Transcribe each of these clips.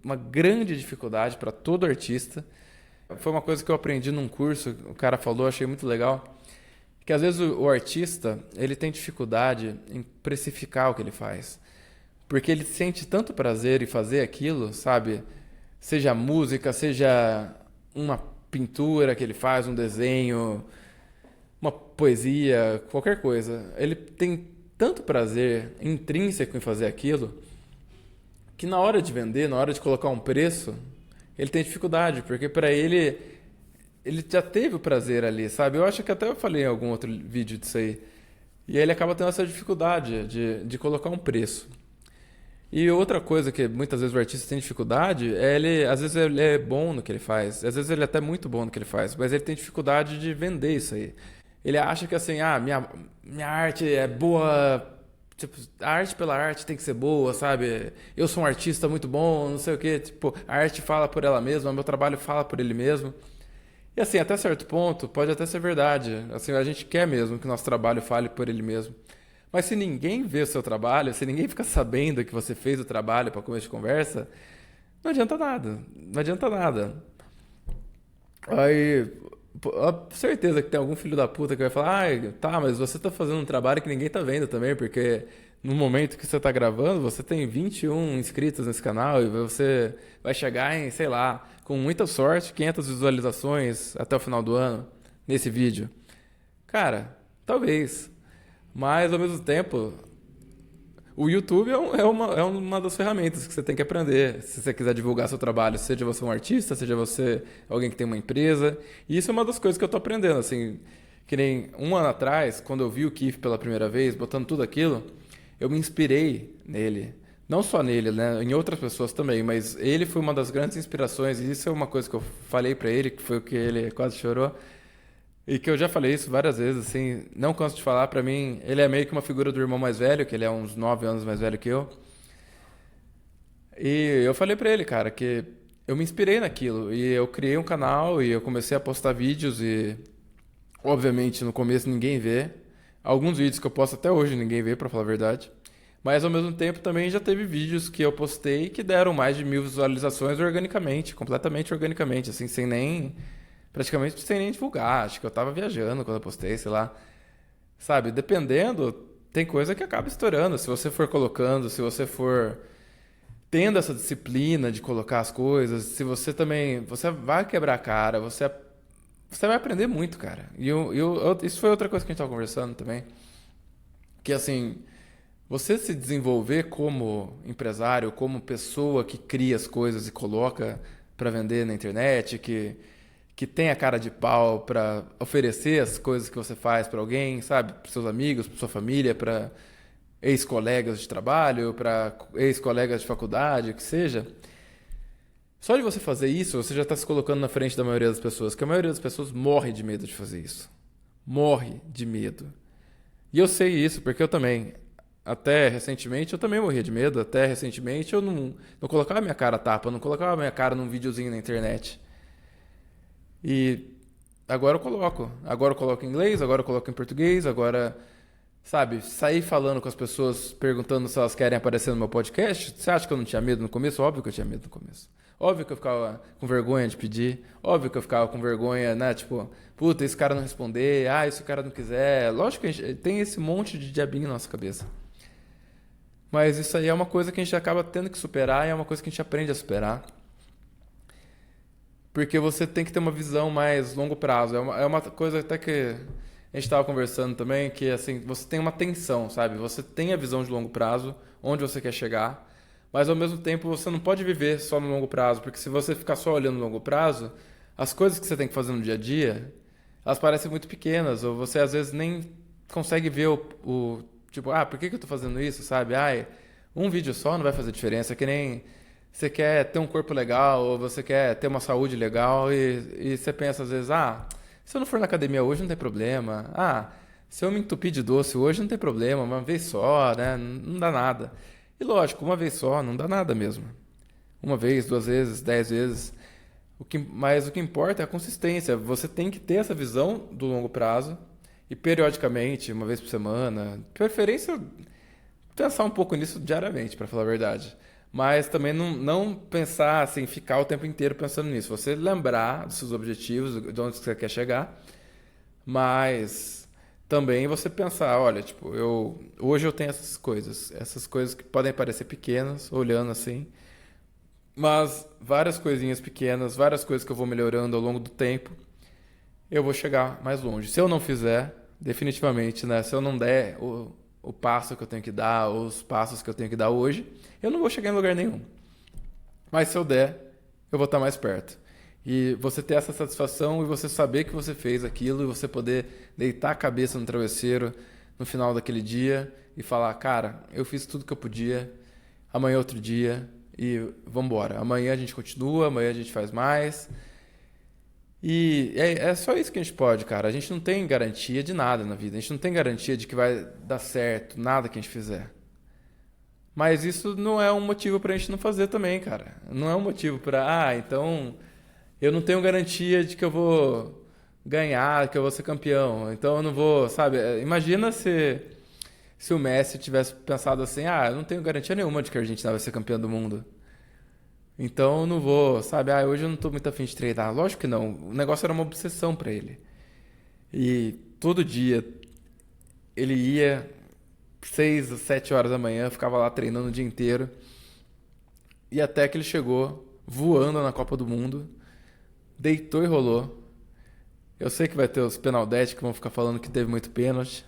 uma grande dificuldade para todo artista. Foi uma coisa que eu aprendi num curso, o cara falou, achei muito legal, que às vezes o artista, ele tem dificuldade em precificar o que ele faz. Porque ele sente tanto prazer em fazer aquilo, sabe? Seja música, seja uma pintura que ele faz, um desenho, uma poesia, qualquer coisa. Ele tem tanto prazer intrínseco em fazer aquilo que na hora de vender, na hora de colocar um preço, ele tem dificuldade, porque para ele já teve o prazer ali, sabe? Eu acho que até eu falei em algum outro vídeo disso aí. E aí ele acaba tendo essa dificuldade de colocar um preço. E outra coisa que muitas vezes o artista tem dificuldade é ele, às vezes ele é bom no que ele faz, às vezes ele é até muito bom no que ele faz, mas ele tem dificuldade de vender isso aí. Ele acha que assim, minha arte é boa, tipo, a arte pela arte tem que ser boa, sabe? Eu sou um artista muito bom, não sei o quê, tipo, a arte fala por ela mesma, meu trabalho fala por ele mesmo. E assim, até certo ponto, pode até ser verdade. Assim, a gente quer mesmo que nosso trabalho fale por ele mesmo. Mas se ninguém vê o seu trabalho, se ninguém fica sabendo que você fez o trabalho para começo de conversa, não adianta nada. Não adianta nada. Aí, certeza que tem algum filho da puta que vai falar, tá, mas você tá fazendo um trabalho que ninguém tá vendo também, porque no momento que você tá gravando, você tem 21 inscritos nesse canal e você vai chegar em, sei lá, com muita sorte, 500 visualizações até o final do ano nesse vídeo. Cara, talvez. Mas ao mesmo tempo, o YouTube é uma das ferramentas que você tem que aprender se você quiser divulgar seu trabalho, seja você um artista, seja você alguém que tem uma empresa. E isso é uma das coisas que eu tô aprendendo, assim, que nem um ano atrás, quando eu vi o Keith pela primeira vez, botando tudo aquilo, eu me inspirei nele. Não só nele, né, em outras pessoas também, mas ele foi uma das grandes inspirações, e isso é uma coisa que eu falei pra ele, que foi o que ele quase chorou, e que eu já falei isso várias vezes, assim, não canso de falar, pra mim, ele é meio que uma figura do irmão mais velho, que ele é uns 9 anos mais velho que eu. E eu falei pra ele, cara, que eu me inspirei naquilo, e eu criei um canal, e eu comecei a postar vídeos, e obviamente no começo ninguém vê. Alguns vídeos que eu posto até hoje ninguém vê, pra falar a verdade. Mas ao mesmo tempo também já teve vídeos que eu postei que deram mais de 1.000 visualizações organicamente, completamente organicamente, assim, sem nem praticamente sem nem divulgar. Acho que eu tava viajando quando eu postei, sei lá. Sabe, dependendo, tem coisa que acaba estourando. Se você for colocando, se você for tendo essa disciplina de colocar as coisas, se você também, você vai quebrar a cara, você vai aprender muito, cara. Isso foi outra coisa que a gente tava conversando também, que assim, você se desenvolver como empresário, como pessoa que cria as coisas e coloca para vender na internet, que tem a cara de pau para oferecer as coisas que você faz para alguém, sabe? Para seus amigos, para sua família, para ex-colegas de trabalho, para ex-colegas de faculdade, o que seja. Só de você fazer isso, você já está se colocando na frente da maioria das pessoas, que a maioria das pessoas morre de medo de fazer isso. Morre de medo. E eu sei isso, porque eu também, até recentemente, eu também morria de medo. Até recentemente eu não colocava minha cara a tapa, não colocava minha cara num videozinho na internet. E agora eu coloco. Agora eu coloco em inglês, agora eu coloco em português, agora, sabe, sair falando com as pessoas, perguntando se elas querem aparecer no meu podcast. Você acha que eu não tinha medo no começo? Óbvio que eu tinha medo no começo. Óbvio que eu ficava com vergonha de pedir. Óbvio que eu ficava com vergonha, né? Tipo, puta, esse cara não responder. Ah, esse cara não quiser. Lógico que a gente tem esse monte de diabinho na nossa cabeça. Mas isso aí é uma coisa que a gente acaba tendo que superar e é uma coisa que a gente aprende a superar. Porque você tem que ter uma visão mais longo prazo. É uma coisa até que a gente estava conversando também, que assim, você tem uma tensão, sabe? Você tem a visão de longo prazo, onde você quer chegar, mas ao mesmo tempo você não pode viver só no longo prazo, porque se você ficar só olhando no longo prazo, as coisas que você tem que fazer no dia a dia, elas parecem muito pequenas, ou você às vezes nem consegue ver tipo, por que eu tô fazendo isso, sabe? Um vídeo só não vai fazer diferença, é que nem você quer ter um corpo legal, ou você quer ter uma saúde legal, e você pensa às vezes, se eu não for na academia hoje não tem problema, se eu me entupir de doce hoje não tem problema, uma vez só, né? Não dá nada. E lógico, uma vez só não dá nada mesmo. Uma vez, 2 vezes, 10 vezes. Mas o que importa é a consistência. Você tem que ter essa visão do longo prazo e periodicamente, uma vez por semana, de preferência, pensar um pouco nisso diariamente, para falar a verdade. Mas também não pensar assim, ficar o tempo inteiro pensando nisso. Você lembrar dos seus objetivos, de onde você quer chegar, mas também você pensar, olha, tipo, hoje eu tenho essas coisas que podem parecer pequenas, olhando assim, mas várias coisinhas pequenas, várias coisas que eu vou melhorando ao longo do tempo, eu vou chegar mais longe. Se eu não fizer, definitivamente, né? Se eu não der o passo que eu tenho que dar, os passos que eu tenho que dar hoje, eu não vou chegar em lugar nenhum. Mas se eu der, eu vou estar mais perto. E você ter essa satisfação e você saber que você fez aquilo e você poder deitar a cabeça no travesseiro no final daquele dia e falar, cara, eu fiz tudo que eu podia, amanhã é outro dia e vamos embora. Amanhã a gente continua, amanhã a gente faz mais. E é só isso que a gente pode, cara. A gente não tem garantia de nada na vida. A gente não tem garantia de que vai dar certo, nada que a gente fizer. Mas isso não é um motivo pra gente não fazer também, cara. Não é um motivo pra, então eu não tenho garantia de que eu vou ganhar, que eu vou ser campeão. Então eu não vou, sabe? Imagina se o Messi tivesse pensado assim, eu não tenho garantia nenhuma de que a Argentina vai ser campeã do mundo. Então eu não vou, sabe? Hoje eu não tô muito afim de treinar. Lógico que não. O negócio era uma obsessão pra ele. E todo dia ele ia 6 ou 7 horas da manhã, ficava lá treinando o dia inteiro. E até que ele chegou voando na Copa do Mundo, deitou e rolou. Eu sei que vai ter os penaldetes que vão ficar falando que teve muito pênalti.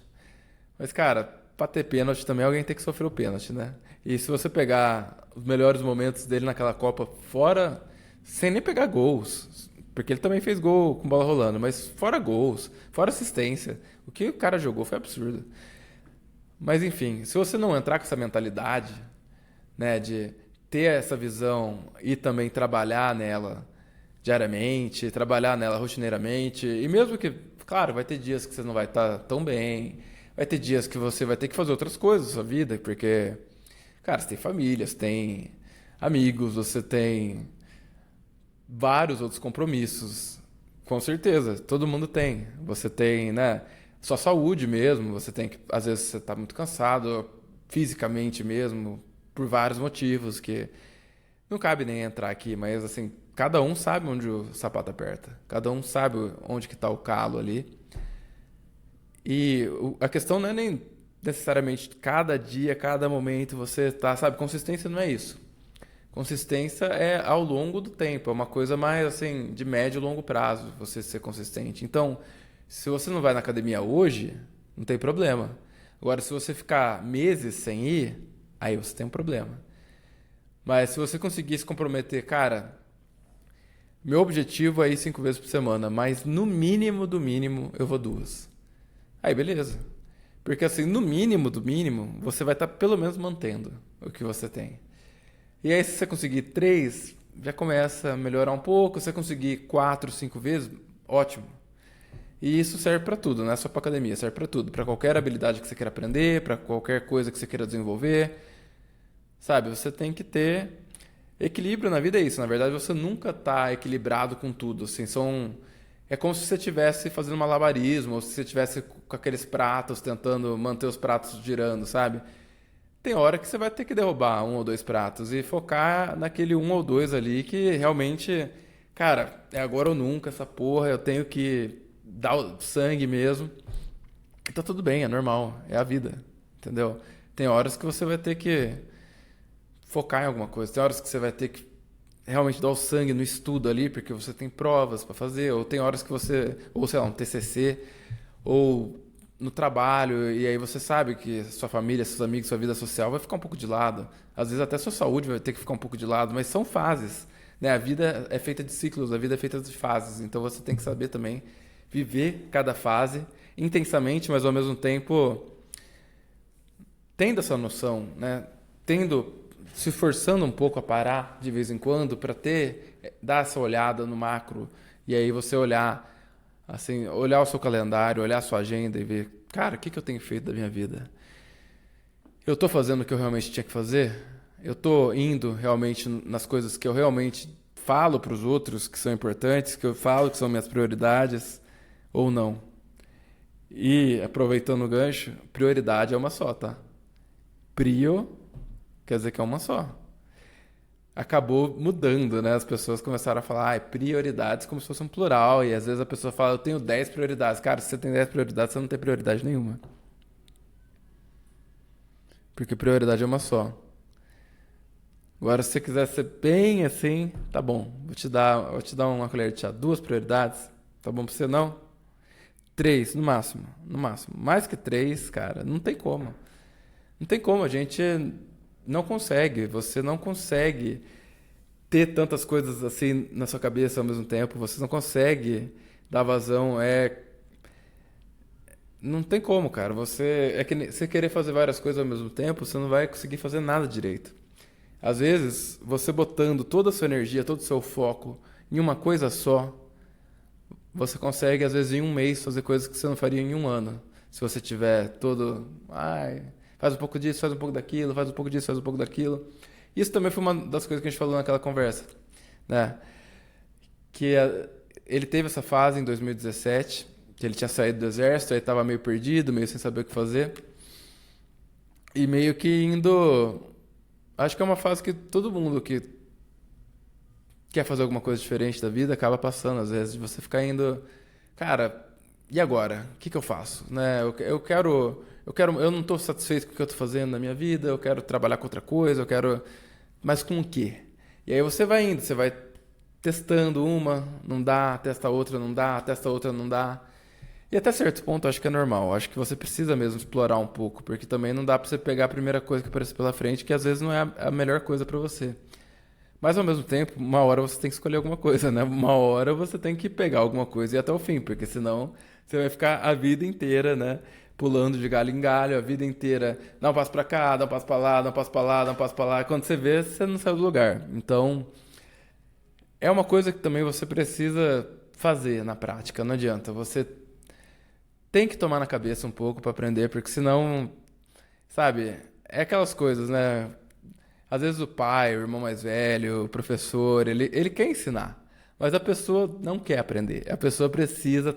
Mas, cara, pra ter pênalti também alguém tem que sofrer o pênalti, né? E se você pegar os melhores momentos dele naquela Copa fora, sem nem pegar gols, porque ele também fez gol com bola rolando, mas fora gols, fora assistência, o que o cara jogou foi absurdo. Mas enfim, se você não entrar com essa mentalidade, né, de ter essa visão e também trabalhar nela diariamente, trabalhar nela rotineiramente, e mesmo que, claro, vai ter dias que você não vai estar tão bem, vai ter dias que você vai ter que fazer outras coisas na sua vida, porque, cara, você tem família, você tem amigos, você tem vários outros compromissos. Com certeza, todo mundo tem. Você tem, né, sua saúde mesmo, você tem que, às vezes você tá muito cansado fisicamente mesmo, por vários motivos que não cabe nem entrar aqui, mas assim, cada um sabe onde o sapato aperta. Cada um sabe onde que tá o calo ali. E a questão não é nem necessariamente cada dia, cada momento você tá, sabe, consistência não é isso. Consistência é ao longo do tempo, é uma coisa mais assim, de médio e longo prazo, você ser consistente. Então, se você não vai na academia hoje, não tem problema. Agora, se você ficar meses sem ir, aí você tem um problema. Mas se você conseguir se comprometer, cara, meu objetivo é ir 5 vezes por semana, mas no mínimo do mínimo eu vou 2. Aí beleza. Porque assim, no mínimo do mínimo, você vai estar pelo menos mantendo o que você tem. E aí se você conseguir 3, já começa a melhorar um pouco. Se você conseguir 4, 5 vezes, ótimo. E isso serve para tudo, não é só para academia, serve para tudo, para qualquer habilidade que você queira aprender, para qualquer coisa que você queira desenvolver. Sabe, você tem que ter equilíbrio na vida, é isso. Na verdade, você nunca tá equilibrado com tudo, assim, é como se você estivesse fazendo malabarismo, ou se você estivesse com aqueles pratos tentando manter os pratos girando, sabe? Tem hora que você vai ter que derrubar 1 ou 2 pratos e focar naquele 1 ou 2 ali que realmente, cara, é agora ou nunca essa porra, eu tenho que dar o sangue mesmo. E tá tudo bem, é normal, é a vida, entendeu? Tem horas que você vai ter que focar em alguma coisa, tem horas que você vai ter que realmente dar o sangue no estudo ali, porque você tem provas para fazer, ou tem horas que você, ou sei lá, um TCC, ou no trabalho, e aí você sabe que sua família, seus amigos, sua vida social vai ficar um pouco de lado. Às vezes até sua saúde vai ter que ficar um pouco de lado, mas são fases, né? A vida é feita de ciclos, a vida é feita de fases, então você tem que saber também viver cada fase intensamente, mas ao mesmo tempo tendo essa noção, né? Se forçando um pouco a parar de vez em quando para dar essa olhada no macro e aí você olhar assim, olhar o seu calendário, olhar a sua agenda e ver, cara, o que eu tenho feito da minha vida? Eu tô fazendo o que eu realmente tinha que fazer? Eu tô indo realmente nas coisas que eu realmente falo para os outros que são importantes, que eu falo que são minhas prioridades ou não? E aproveitando o gancho, prioridade é uma só, tá? Prio quer dizer que é uma só. acabou mudando, né? As pessoas começaram a falar, prioridades como se fosse um plural. E às vezes a pessoa fala, eu tenho 10 prioridades. Cara, se você tem 10 prioridades, você não tem prioridade nenhuma. Porque prioridade é uma só. Agora, se você quiser ser bem assim, tá bom. Vou te dar uma colher de chá. Duas prioridades. Tá bom pra você, não? Três, no máximo. No máximo. Mais que três, cara, não tem como. Não tem como, a gente não consegue. Você não consegue ter tantas coisas assim na sua cabeça ao mesmo tempo. Você não consegue dar vazão. Não tem como, cara. Você querer fazer várias coisas ao mesmo tempo, você não vai conseguir fazer nada direito. Às vezes, você botando toda a sua energia, todo o seu foco em uma coisa só, você consegue, às vezes, em um mês, fazer coisas que você não faria em um ano. Se você tiver todo. Faz um pouco disso, faz um pouco daquilo, faz um pouco disso, faz um pouco daquilo. Isso também foi uma das coisas que a gente falou naquela conversa, né? Ele teve essa fase em 2017, que ele tinha saído do exército, aí estava meio perdido, meio sem saber o que fazer. E meio que indo. Acho que é uma fase que todo mundo que quer fazer alguma coisa diferente da vida acaba passando, às vezes, de você ficar indo, cara, e agora? O que eu faço? Né? Eu não estou satisfeito com o que eu estou fazendo na minha vida, eu quero trabalhar com outra coisa, mas com o quê? E aí você vai indo, você vai testando uma, não dá, testa outra, não dá, testa outra, não dá. E até certo ponto acho que é normal, acho que você precisa mesmo explorar um pouco, porque também não dá pra você pegar a primeira coisa que aparece pela frente, que às vezes não é a melhor coisa pra você. Mas ao mesmo tempo, uma hora você tem que escolher alguma coisa, né? Uma hora você tem que pegar alguma coisa e ir até o fim, porque senão você vai ficar a vida inteira, né? Pulando de galho em galho, a vida inteira. Dá um passo pra cá, dá um passo pra lá, dá um passo pra lá, dá um passo pra lá. Quando você vê, você não saiu do lugar. Então, é uma coisa que também você precisa fazer na prática, não adianta. Você tem que tomar na cabeça um pouco pra aprender, porque senão, sabe, é aquelas coisas, né? Às vezes o pai, o irmão mais velho, o professor, ele quer ensinar, mas a pessoa não quer aprender. A pessoa precisa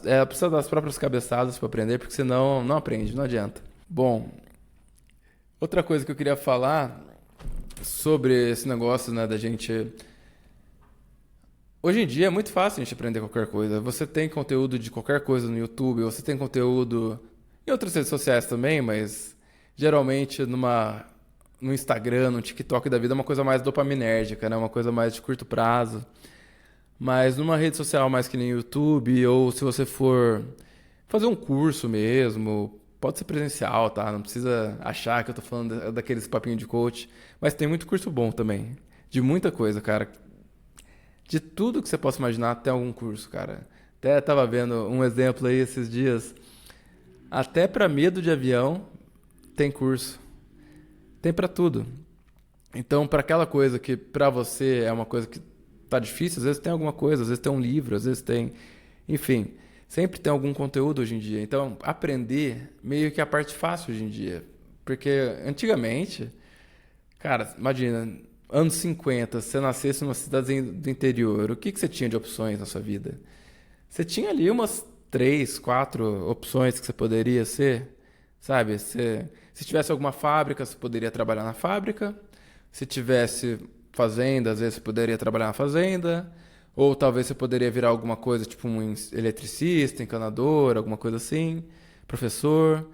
ela precisa das próprias cabeçadas para aprender, porque senão não aprende, não adianta. Bom, outra coisa que eu queria falar sobre esse negócio, né, da gente. Hoje em dia é muito fácil a gente aprender qualquer coisa. Você tem conteúdo de qualquer coisa no YouTube, você tem conteúdo em outras redes sociais também, mas geralmente no Instagram, no TikTok da vida é uma coisa mais dopaminérgica, né? Uma coisa mais de curto prazo. Mas numa rede social mais que nem YouTube, ou se você for fazer um curso mesmo, pode ser presencial, tá? Não precisa achar que eu tô falando daqueles papinhos de coach. Mas tem muito curso bom também. De muita coisa, cara. De tudo que você possa imaginar, tem algum curso, cara. Até tava vendo um exemplo aí esses dias. Até pra medo de avião tem curso. Tem pra tudo. Então, pra aquela coisa que pra você é uma coisa que tá difícil, às vezes tem alguma coisa, às vezes tem um livro, às vezes tem, enfim, sempre tem algum conteúdo hoje em dia. Então, aprender meio que é a parte fácil hoje em dia, porque antigamente, cara, imagina, anos 50, se você nascesse numa cidade do interior, o que você tinha de opções na sua vida? Você tinha ali umas três, quatro opções que você poderia ser, sabe? Se tivesse alguma fábrica, você poderia trabalhar na fábrica. Se tivesse fazenda, às vezes você poderia trabalhar na fazenda. Ou talvez você poderia virar alguma coisa, tipo um eletricista, encanador, alguma coisa assim, professor.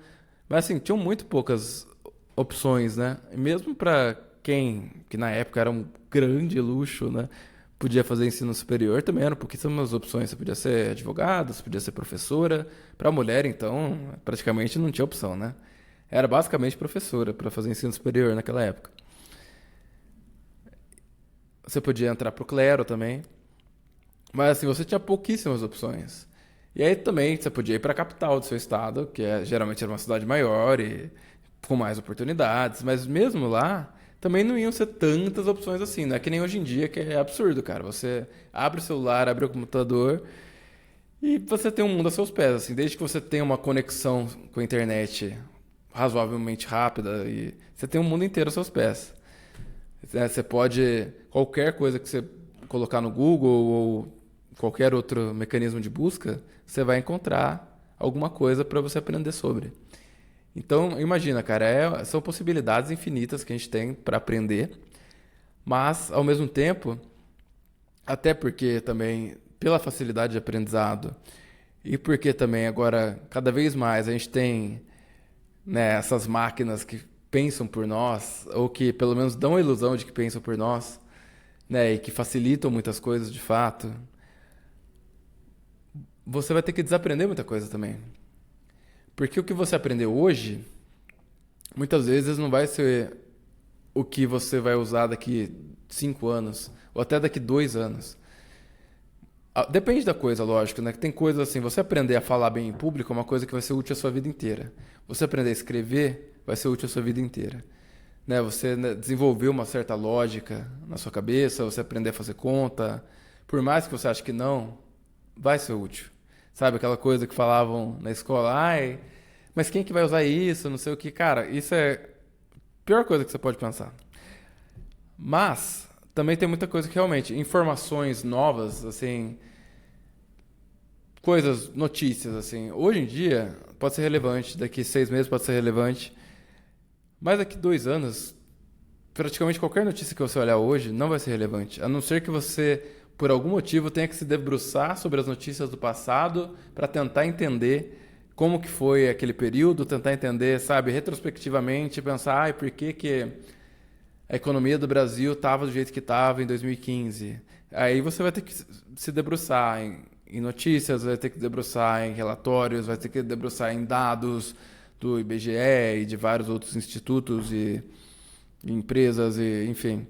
Mas assim, tinham muito poucas opções, né? E mesmo para quem, que na época era um grande luxo, né? Podia fazer ensino superior, também eram pouquíssimas opções. Você podia ser advogado, você podia ser professora. Para mulher, então, praticamente não tinha opção, né? Era basicamente professora para fazer ensino superior naquela época. Você podia entrar pro clero também. Mas assim, você tinha pouquíssimas opções. E aí também você podia ir para a capital do seu estado, que geralmente era uma cidade maior e com mais oportunidades. Mas mesmo lá, também não iam ser tantas opções assim. Não é que nem hoje em dia, que é absurdo, cara. Você abre o celular, abre o computador e você tem um mundo a seus pés. Assim, desde que você tenha uma conexão com a internet razoavelmente rápida, e você tem um mundo inteiro aos seus pés. Você pode, qualquer coisa que você colocar no Google ou qualquer outro mecanismo de busca, você vai encontrar alguma coisa para você aprender sobre. Então, imagina, cara, são possibilidades infinitas que a gente tem para aprender. Mas, ao mesmo tempo, até porque também, pela facilidade de aprendizado, e porque também agora, cada vez mais, a gente tem, né, essas máquinas que pensam por nós, ou que pelo menos dão a ilusão de que pensam por nós, né, e que facilitam muitas coisas de fato, você vai ter que desaprender muita coisa também. Porque o que você aprendeu hoje, muitas vezes não vai ser o que você vai usar daqui 5 anos, ou até daqui 2 anos. Depende da coisa, lógico, né? Tem coisas assim, você aprender a falar bem em público é uma coisa que vai ser útil a sua vida inteira. Você aprender a escrever vai ser útil a sua vida inteira. Né? Você, né, desenvolver uma certa lógica na sua cabeça, você aprender a fazer conta, por mais que você ache que não, vai ser útil. Sabe aquela coisa que falavam na escola, ai, mas quem que vai usar isso, não sei o que. Cara, isso é a pior coisa que você pode pensar. Mas também tem muita coisa que realmente, informações novas, assim, coisas, notícias, assim, hoje em dia pode ser relevante, daqui 6 meses pode ser relevante, mas daqui 2 anos, praticamente qualquer notícia que você olhar hoje não vai ser relevante, a não ser que você, por algum motivo, tenha que se debruçar sobre as notícias do passado para tentar entender como que foi aquele período, tentar entender, sabe, retrospectivamente, pensar, ai, por que que a economia do Brasil estava do jeito que estava em 2015. Aí você vai ter que se debruçar em notícias, vai ter que debruçar em relatórios, vai ter que debruçar em dados do IBGE e de vários outros institutos e empresas e enfim.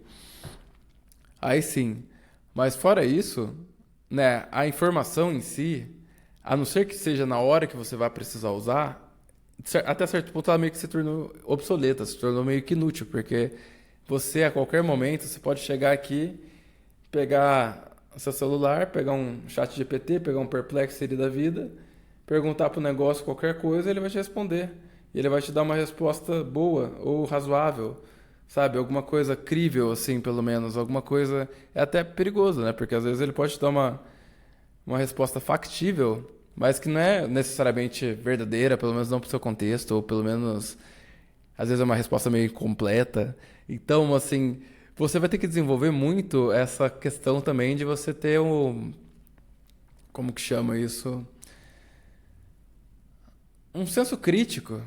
Aí sim. Mas fora isso, né, a informação em si, a não ser que seja na hora que você vai precisar usar, até certo ponto ela meio que se tornou obsoleta, se tornou meio que inútil, porque você a qualquer momento você pode chegar aqui, pegar seu celular, pegar um chat GPT, pegar um Perplexity da vida, perguntar para o negócio qualquer coisa, ele vai te responder. E ele vai te dar uma resposta boa ou razoável, sabe? Alguma coisa crível, assim, pelo menos. Alguma coisa. É até perigoso, né? Porque às vezes ele pode te dar uma resposta factível, mas que não é necessariamente verdadeira, pelo menos não para o seu contexto, ou pelo menos às vezes é uma resposta meio incompleta. Então, assim, você vai ter que desenvolver muito essa questão também de você ter um, como que chama isso? Um senso crítico,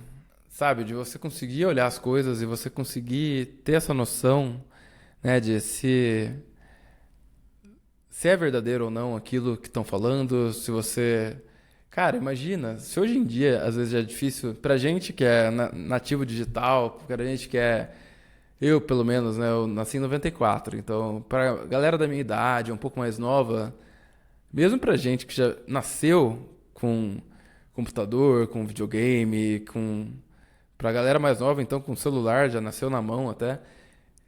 sabe? De você conseguir olhar as coisas e você conseguir ter essa noção, né, de se é verdadeiro ou não aquilo que estão falando, se você. Cara, imagina, se hoje em dia às vezes já é difícil, pra gente que é nativo digital, pra gente que é. Eu, pelo menos, né? Eu nasci em 94, então, pra galera da minha idade, um pouco mais nova, mesmo pra gente que já nasceu com computador, com videogame, com. Pra galera mais nova, então, com celular, já nasceu na mão até.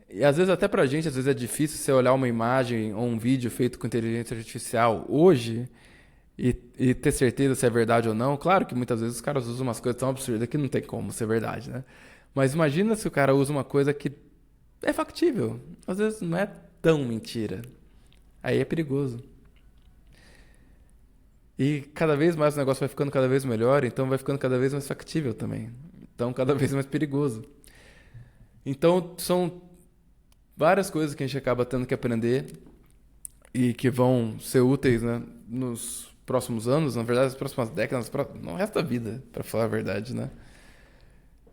E às vezes até pra gente, às vezes é difícil você olhar uma imagem ou um vídeo feito com inteligência artificial hoje e ter certeza se é verdade ou não. Claro que muitas vezes os caras usam umas coisas tão absurdas que não tem como ser verdade, né? Mas imagina se o cara usa uma coisa que é factível. Às vezes não é tão mentira. Aí é perigoso. E cada vez mais o negócio vai ficando cada vez melhor, então vai ficando cada vez mais factível também. Então cada vez mais perigoso. Então são várias coisas que a gente acaba tendo que aprender e que vão ser úteis, né, nos próximos anos, na verdade, nas próximas décadas, no resto da vida, para falar a verdade, né?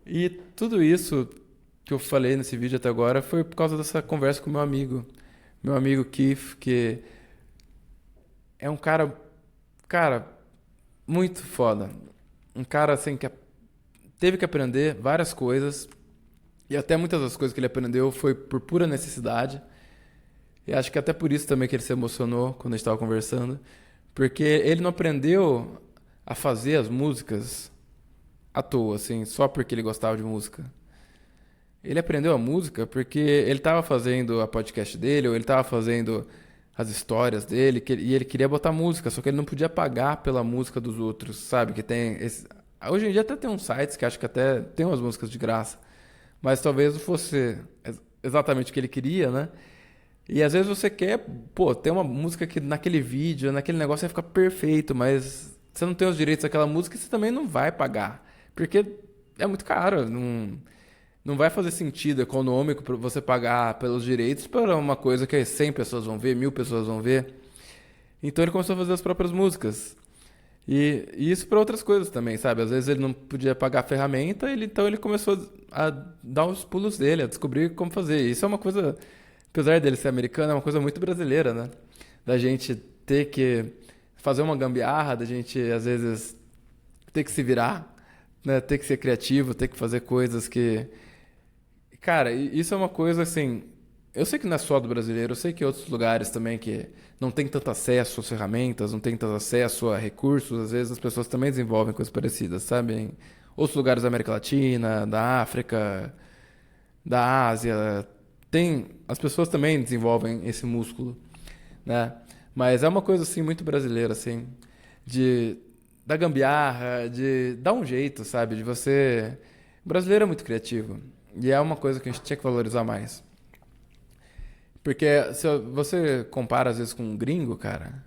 E tudo isso que eu falei nesse vídeo até agora foi por causa dessa conversa com meu amigo Keith, que é um cara, muito foda. Um cara assim que teve que aprender várias coisas e até muitas das coisas que ele aprendeu foi por pura necessidade. E acho que até por isso também que ele se emocionou quando a gente estava conversando, porque ele não aprendeu a fazer as músicas à toa, assim, só porque ele gostava de música. Ele aprendeu a música porque ele estava fazendo a podcast dele, ou ele estava fazendo as histórias dele, e ele queria botar música, só que ele não podia pagar pela música dos outros, sabe? Que tem hoje em dia até tem uns sites que acho que até tem umas músicas de graça, mas talvez não fosse exatamente o que ele queria, né? E às vezes você quer, pô, ter uma música que naquele vídeo, naquele negócio vai ficar perfeito, mas você não tem os direitos daquela música e você também não vai pagar, porque é muito caro, não. não vai fazer sentido econômico para você pagar pelos direitos para uma coisa que 100 pessoas vão ver, 1000 pessoas vão ver. Então ele começou a fazer as próprias músicas. E isso para outras coisas também, sabe? Às vezes ele não podia pagar a ferramenta, então ele começou a dar os pulos dele, a descobrir como fazer. Isso é uma coisa, apesar dele ser americano, é uma coisa muito brasileira, né? Da gente ter que fazer uma gambiarra, da gente às vezes ter que se virar, né? Ter que ser criativo, ter que fazer coisas que. Cara, isso é uma coisa assim. Eu sei que não é só do brasileiro, eu sei que outros lugares também que não tem tanto acesso às ferramentas, não tem tanto acesso a recursos, às vezes as pessoas também desenvolvem coisas parecidas, sabe? Em outros lugares da América Latina, da África, da Ásia, as pessoas também desenvolvem esse músculo, né? Mas é uma coisa assim muito brasileira, assim, de da gambiarra, de dar um jeito, sabe? De você, o brasileiro é muito criativo e é uma coisa que a gente tinha que valorizar mais. Porque se você compara às vezes com um gringo, cara,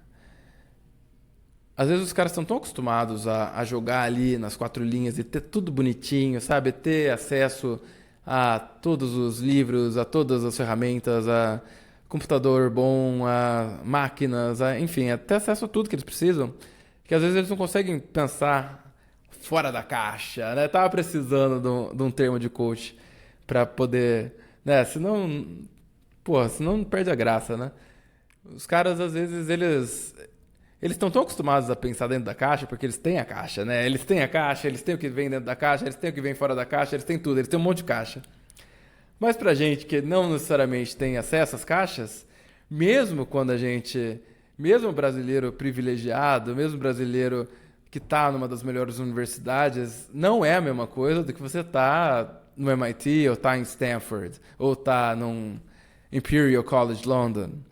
às vezes os caras estão tão acostumados a jogar ali nas quatro linhas e ter tudo bonitinho, sabe? Ter acesso a todos os livros, a todas as ferramentas, a computador bom, a máquinas, enfim, até acesso a tudo que eles precisam, que às vezes eles não conseguem pensar fora da caixa, né? Tava precisando de um termo de coach para poder, né? Senão perde a graça, né? Os caras, às vezes, eles estão tão acostumados a pensar dentro da caixa, porque eles têm a caixa, né? Eles têm a caixa, eles têm o que vem dentro da caixa, eles têm o que vem fora da caixa, eles têm tudo, eles têm um monte de caixa. Mas pra gente que não necessariamente tem acesso às caixas, mesmo quando mesmo brasileiro privilegiado, mesmo brasileiro que tá numa das melhores universidades, não é a mesma coisa do que você tá no MIT, ou tá em Stanford, ou tá num Imperial College London.